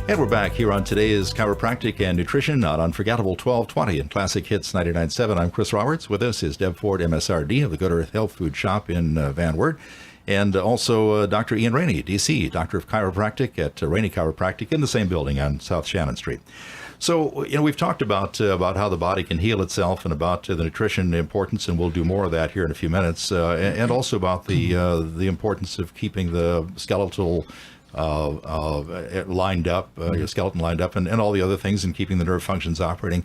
And we're back here on today's Chiropractic and Nutrition on Unforgettable 1220 and Classic Hits 99.7. I'm Chris Roberts. With us is Deb Ford, MSRD of the Good Earth Health Food Shop in Van Wert. And also Dr. Ian Rainey, DC, Doctor of Chiropractic at Rainey Chiropractic in the same building on South Shannon Street. So, we've talked about how the body can heal itself and about the nutrition importance, and we'll do more of that here in a few minutes, and also about the importance of keeping the skeletal lined up, your skeleton lined up, and all the other things, and keeping the nerve functions operating.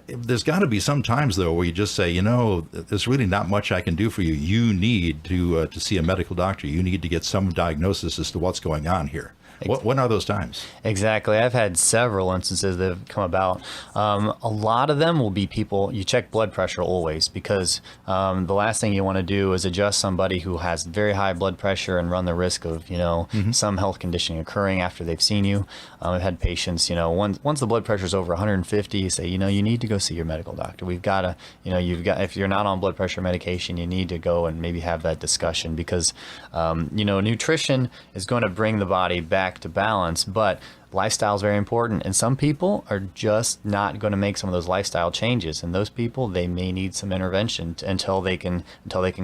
There's got to be some times, though, where you just say, there's really not much I can do for you. You need to see a medical doctor. You need to get some diagnosis as to what's going on here. When are those times? Exactly. I've had several instances that have come about. A lot of them will be people, you check blood pressure always, because the last thing you want to do is adjust somebody who has very high blood pressure and run the risk of, some health condition occurring after they've seen you. I've had patients, once the blood pressure is over 150, you say, you need to go see your medical doctor. We've got to, if you're not on blood pressure medication, you need to go and maybe have that discussion, because, nutrition is going to bring the body back to balance, but lifestyle is very important, and some people are just not going to make some of those lifestyle changes, and those people, they may need some intervention until they can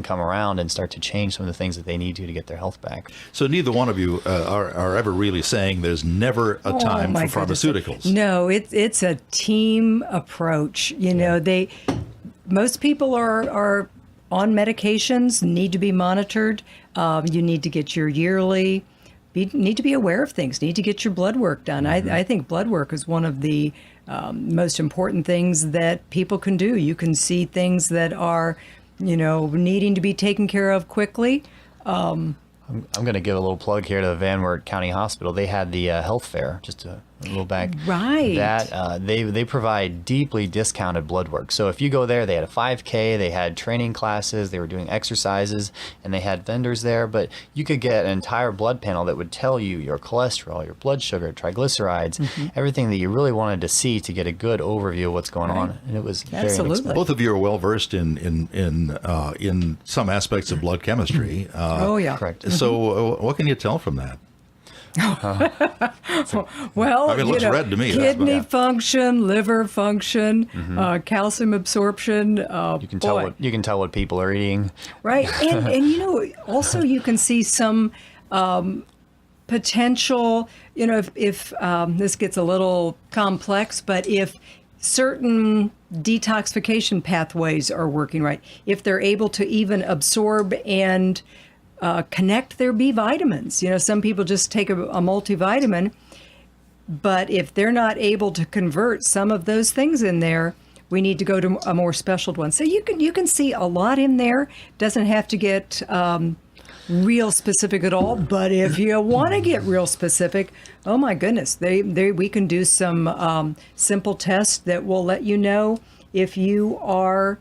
come around and start to change some of the things that they need to get their health back. So neither one of you are ever really saying there's never a time for pharmaceuticals. No, it's a team approach. Most people are on medications, need to be monitored. You need to get your yearly. Need to be aware of things, need to get your blood work done. Mm-hmm. I think blood work is one of the most important things that people can do. You can see things that are, needing to be taken care of quickly. I'm going to give a little plug here to the Van Wert County Hospital. They had the health fair just a little back. Right. That they provide deeply discounted blood work. So if you go there, they had a 5K, they had training classes, they were doing exercises, and they had vendors there. But you could get an entire blood panel that would tell you your cholesterol, your blood sugar, triglycerides, everything that you really wanted to see to get a good overview of what's going on. And it was very inexpensive. Both of you are well versed in some aspects of blood chemistry. Oh yeah, correct. So what can you tell from that? Well, it looks red to me. Kidney function, liver function, calcium absorption. You can tell what people are eating. Right, and also you can see some potential. If this gets a little complex, but if certain detoxification pathways are working right, if they're able to even absorb and connect their B vitamins. Some people just take a multivitamin, but if they're not able to convert some of those things in there, we need to go to a more special one. So you can see a lot in there. Doesn't have to get real specific at all, but if you want to get real specific, oh my goodness, we can do some simple tests that will let you know if you are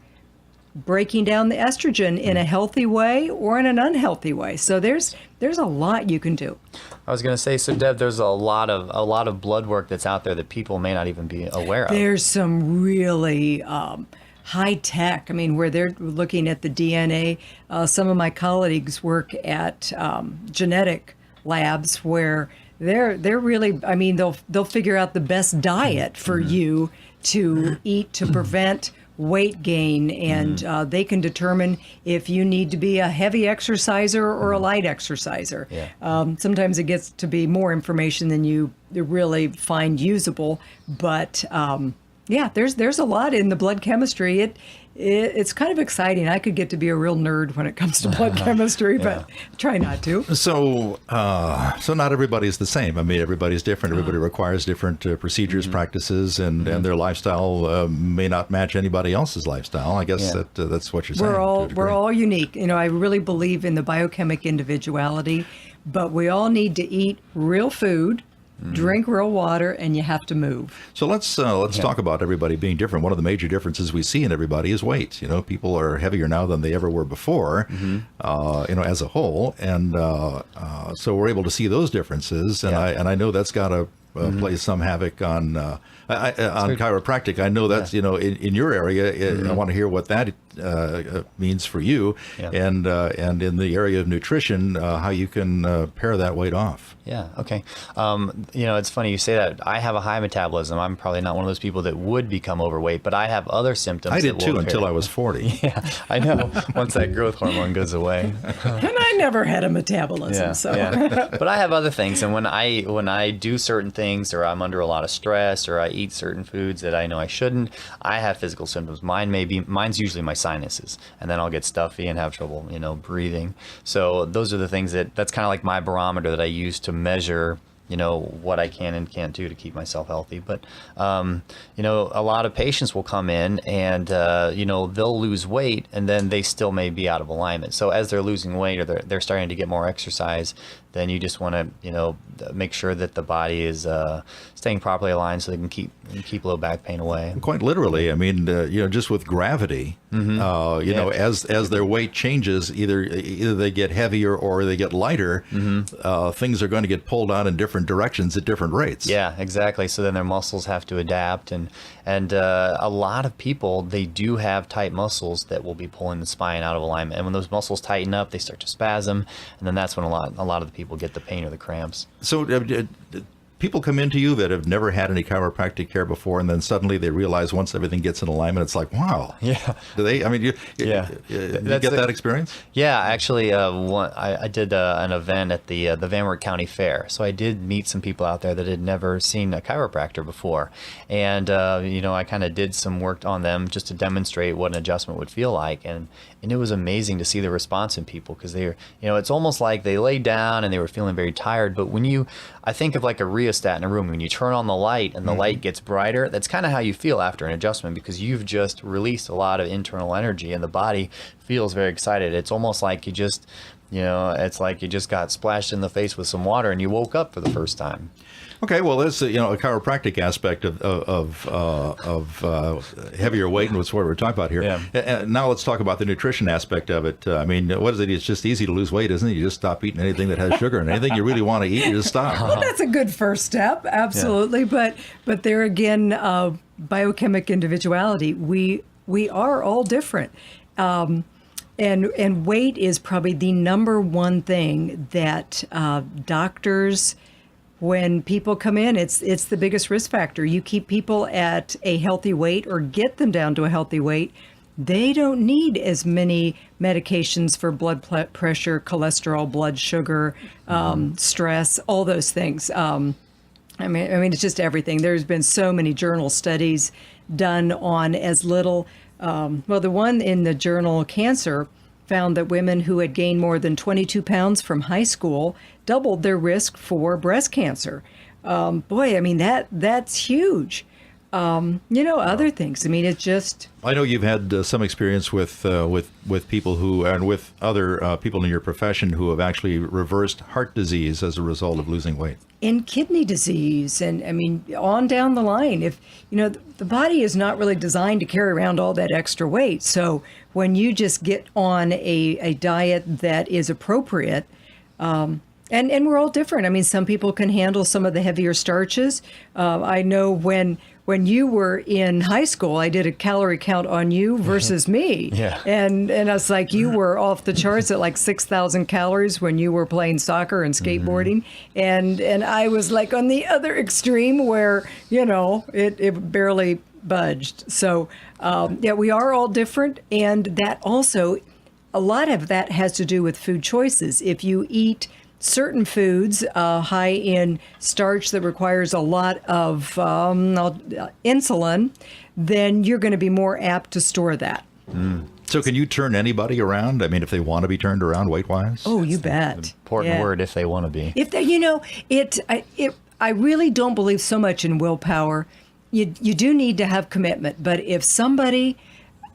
breaking down the estrogen in a healthy way or in an unhealthy way. So there's a lot you can do. I was going to say, so Deb, there's a lot of blood work that's out there that people may not even be aware of. There's some really high tech. Where they're looking at the DNA. Some of my colleagues work at genetic labs where they're really. They'll figure out the best diet for you to eat to prevent weight gain, and they can determine if you need to be a heavy exerciser or a light exerciser. Yeah. Sometimes it gets to be more information than you really find usable, but there's a lot in the blood chemistry. It's kind of exciting. I could get to be a real nerd when it comes to blood chemistry, but try not to. So not everybody's the same. Everybody's different. Everybody requires different procedures, practices, and their lifestyle may not match anybody else's lifestyle. I guess that's what you're saying. We're all unique. I really believe in the biochemic individuality, but we all need to eat real food, drink real water, and you have to move. So let's talk about everybody being different. One of the major differences we see in everybody is weight. People are heavier now than they ever were before, as a whole, and so we're able to see those differences. And I know that's got to play some havoc on On chiropractic, I know that's in your area. I want to hear what that means for you, and in the area of nutrition, how you can pare that weight off. Yeah. Okay. It's funny you say that. I have a high metabolism. I'm probably not one of those people that would become overweight, but I have other symptoms. I did too until I was 40. Yeah, I know. Once that growth hormone goes away. And I never had a metabolism, But I have other things, and when I do certain things, or I'm under a lot of stress, or I eat certain foods that I know I shouldn't, I have physical symptoms. Mine's usually my sinuses, and then I'll get stuffy and have trouble, breathing. So those are the things that's kind of like my barometer that I use to measure what I can and can't do to keep myself healthy. But, a lot of patients will come in and, they'll lose weight, and then they still may be out of alignment. So as they're losing weight, or they're starting to get more exercise, then you just want to, make sure that the body is staying properly aligned so they can keep low back pain away. Quite literally. I mean, just with gravity, as their weight changes, either they get heavier or they get lighter, things are going to get pulled out in different directions at different rates. Yeah, exactly. So then their muscles have to adapt, and a lot of people, they do have tight muscles that will be pulling the spine out of alignment. And when those muscles tighten up, they start to spasm, and then that's when a lot of the people get the pain or the cramps. So people come into you that have never had any chiropractic care before, and then suddenly they realize once everything gets in alignment, it's like, wow. Yeah. Do they? I mean, you get that experience? Yeah, actually, I did an event at the Van Wert County Fair. So I did meet some people out there that had never seen a chiropractor before. And, I kind of did some work on them just to demonstrate what an adjustment would feel like. And it was amazing to see the response in people, because they were, it's almost like they laid down and they were feeling very tired. But I think of like a rheostat in a room. When you turn on the light and the light gets brighter, that's kind of how you feel after an adjustment, because you've just released a lot of internal energy and the body feels very excited. It's almost like you just, it's like you just got splashed in the face with some water and you woke up for the first time. Okay, well, there's a chiropractic aspect of heavier weight, and what's what we're talking about here. Yeah. Now let's talk about the nutrition aspect of it. I mean, what is it? It's just easy to lose weight, isn't it? You just stop eating anything that has sugar, and anything you really want to eat, you just stop. Well, that's a good first step, absolutely. Yeah. But there again, biochemic individuality. We are all different. And weight is probably the number one thing that doctors, when people come in, it's the biggest risk factor. You keep people at a healthy weight or get them down to a healthy weight, they don't need as many medications for blood pressure, cholesterol, blood sugar, stress, all those things. I mean, it's just everything. There's been so many journal studies done on as little. The one in the journal Cancer found that women who had gained more than 22 pounds from high school doubled their risk for breast cancer. That's huge. Other things. I mean, it's just. I know you've had some experience with people who, and with other people in your profession who have actually reversed heart disease as a result of losing weight. And kidney disease, and I mean, on down the line. If the body is not really designed to carry around all that extra weight. So when you just get on a diet that is appropriate, and we're all different. I mean, some people can handle some of the heavier starches. I know when you were in high school, I did a calorie count on you versus me. Yeah. And I was like, you were off the charts at like 6,000 calories when you were playing soccer and skateboarding. And I was like on the other extreme where, it barely budged. So, we are all different. And that also, a lot of that has to do with food choices. If you eat certain foods high in starch that requires a lot of insulin, then you're going to be more apt to store that. So can you turn anybody around? I mean, if they want to be turned around weight-wise? Oh, you bet. Important word, if they want to be. If they, I really don't believe so much in willpower. You do need to have commitment, but if somebody,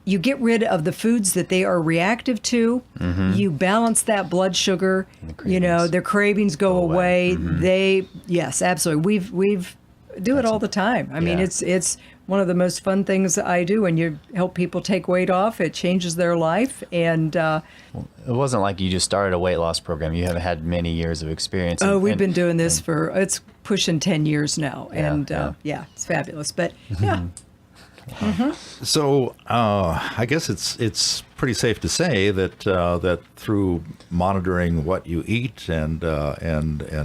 you get rid of the foods that they are reactive to, you balance that blood sugar, their cravings go away. Yes, absolutely. We've do it all the time. I mean, it's one of the most fun things I do. When you help people take weight off, it changes their life. And It wasn't like you just started a weight loss program. You have had many years of experience. oh, we've been doing this for, it's pushing 10 years now. Yeah, And yeah. it's fabulous. But yeah. So I guess it's pretty safe to say that that through monitoring what you eat and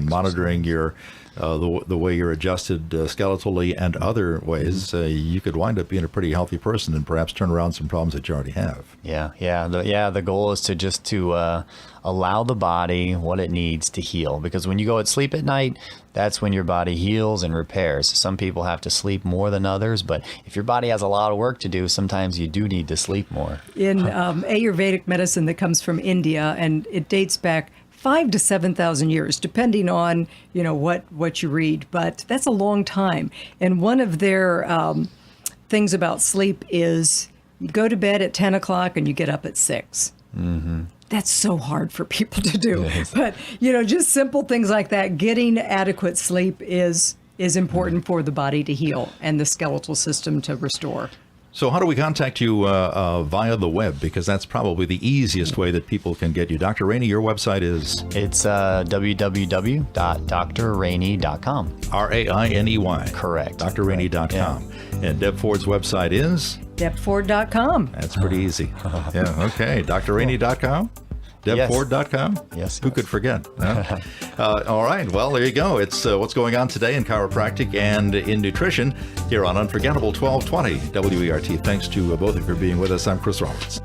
monitoring your the way you're adjusted skeletally and other ways, you could wind up being a pretty healthy person and perhaps turn around some problems that you already have. The goal is to allow the body what it needs to heal, because when you go to sleep at night, that's when your body heals and repairs. Some people have to sleep more than others, but if your body has a lot of work to do, sometimes you do need to sleep more. In Ayurvedic medicine that comes from India, and it dates back 5,000 to 7,000 years, depending on what you read, but that's a long time. And one of their things about sleep is you go to bed at 10 o'clock and you get up at 6. Mm-hmm. That's so hard for people to do. Yes. But just simple things like that. Getting adequate sleep is important for the body to heal and the skeletal system to restore. So how do we contact you via the web? Because that's probably the easiest way that people can get you. Dr. Rainey, your website is? It's www.drrainey.com. RAINEY. Correct. drrainey.com. Yeah. And Deb Ford's website is? DebFord.com. That's pretty easy. Yeah, okay. drrainey.com? DebFord.com? Yes. Who could forget? Huh? All right. Well, there you go. It's what's going on today in chiropractic and in nutrition here on Unforgettable 1220 WERT. Thanks to both of you for being with us. I'm Chris Roberts.